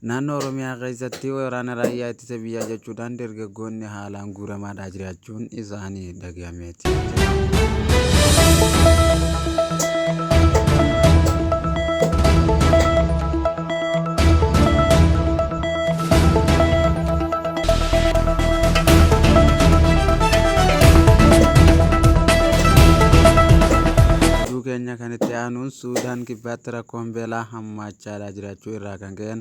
Naannoo Oromiyaa keessatti waraana raayyaa ittisa biyyaa jechuudhaan dargaggoonni haalaan guuramaadhaa jiraachuun isaanii dhagahameeti jira. Oduu keenya kan itti aanuun Suudaan kibbaatti rakkoon beelaa hammaachaa jiraachuu irraa kan ka'e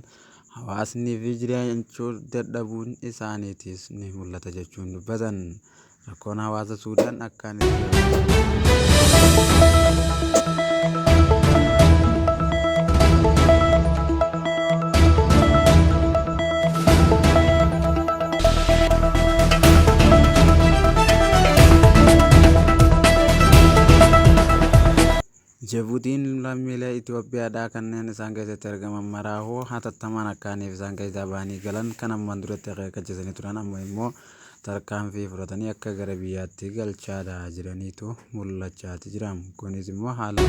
hawaasnii fi jiraachuu dadhabuun isaaniitis ni mul'ata jechuun dubbatan. Rakkoon hawaasa Suudaan akkaan itti Jibuutiin lammiilee Itoophiyaadhaa kanneen isaan keessatti argaman maraahoo hatattamaan akkaaniif isaan keessaa bahanii galan kan ammaan duratti akeekkachiisanii turan amma immoo tarkaanfii fudhatanii akka gara biyyaatti galchaadhaa jiraniitu mul'achaati jira. Kunis immoo haala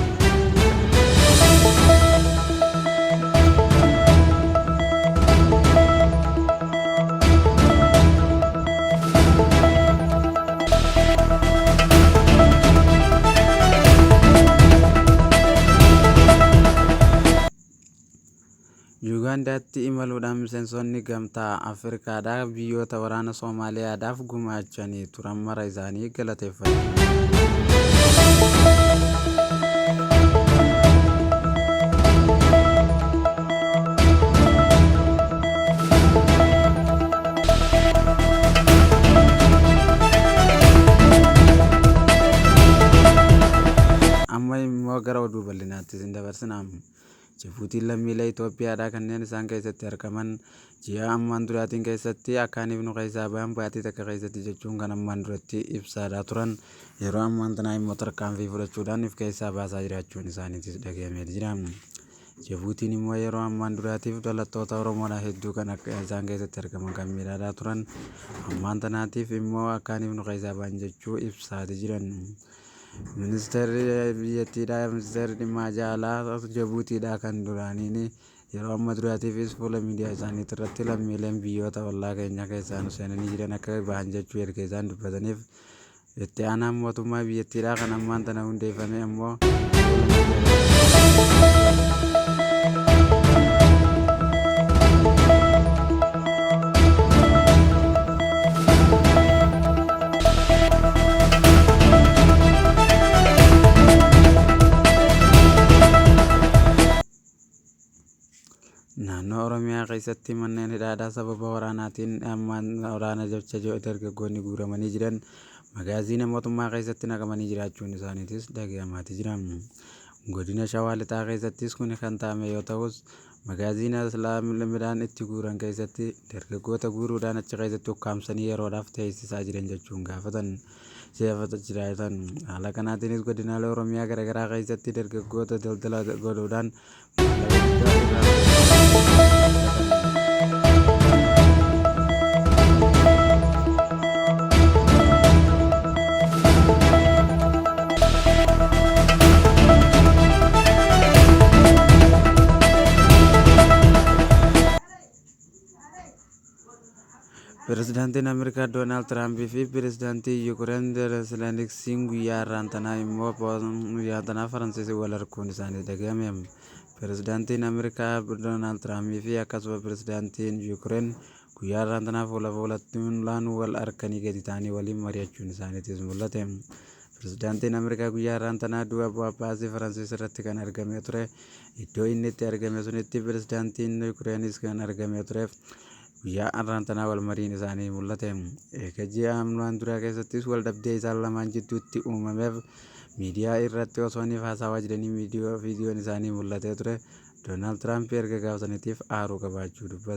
Yuugaandaatti imaluudhaan miseensonni gamtaa Afriikaadhaa biyyoota waraana Soomaaliyaadhaaf gumaachanii turan mara isaanii galateeffatu. Amma immoo gara oduu bal'inaatti isin dabarsina. Jibuutiin lammiilee Itoophiyaadhaa kanneen isaan keessatti argaman ji'a ammaan duraatiin keessatti akkaaniif nu keessaa bahan baatii takka keessatti jechuun kan ammaan duratti ibsaadhaa turan yeroo ammaan tanaa immoo tarkaanfii fudhachuudhaan if keessaa baasaa jiraachuun isaaniitis dhagahamee jira. Jibuutiin immoo yeroo ammaan duraatiif dhalattoota Oromoodhaa hedduu kan akka isaan keessatti argaman kan miidhaadhaa turan ammaan tanaatiif immoo akkaaniif nu keessaa bahan jechuu ibsaati jiran. Ministeerri biyyattiidhaa ministeerri dhimma alaa Jibuutiidhaa kan duraaniin yeroo amma duraatiifis fuula miidiyaa isaaniitii irratti lammiileen biyyoota ollaa keenyaa keessaa nu seenanii jiran akka bahan jechuu erga isaan dubbataniif itti aanaan mootummaa biyyattiidhaa kan ammaan tana hundeeffame ammoo naannoo Oromiyaa keessatti manneen hidhaadhaa sababa waraanaatiin waraana jecha dargaggoonni guuramanii jiran magaaziina mootummaa keessatti naqamanii jiraachuun isaaniitis dhagahamaati jira. Godina Shawaa Lixaa keessattis kun kan ta'ame yoo ta'us magaaziina midhaan itti guuran keessatti dargaggoota guuruudhaan achi keessatti ukkaamsanii yeroodhaaf teessisaa jiran jechuun gaafatan. Haala kanaatiinis godinaalee Oromiyaa garaagaraa keessatti dargaggoota daldala godhuudhaan Pirezidaantiin Ameerikaa Doonaald Tiraampii fi pirezidaantii Yuukireen Zeleniksii guyyaa irraantanaa immoo guyyaa tanaa Faransiis wal arguun isaanii dhagahame. Pirezidaantiin Ameerikaa Doonaald Tiraampii fi akkasuma pirezidaantiin Yuukireen guyyaa irraantanaa fuula fuulattiin wal arkanii gadi ta'anii waliin mari'achuun isaaniitis mul'ate. Pirezidaantiin Ameerikaa guyyaa irraantanaa du'a Paappaasii Faransiis irratti kan argamee ture. Iddoo inni itti argame sunitti pirezidaantiin Yuukireenis kan argamee tureef guyyaa irraantanaa wal mariin isaanii mul'ate. Eega ji'a ammaan duraa keessattis wal dhabdee isaan lamaan jidduutti uumameef miidiyaa irratti osoo inni haasawaa jiranii viidiyoon isaanii mul'atee ture. Doonaald Tiraamp erga gaafataniitiif aaruu qabaachuu dubbata.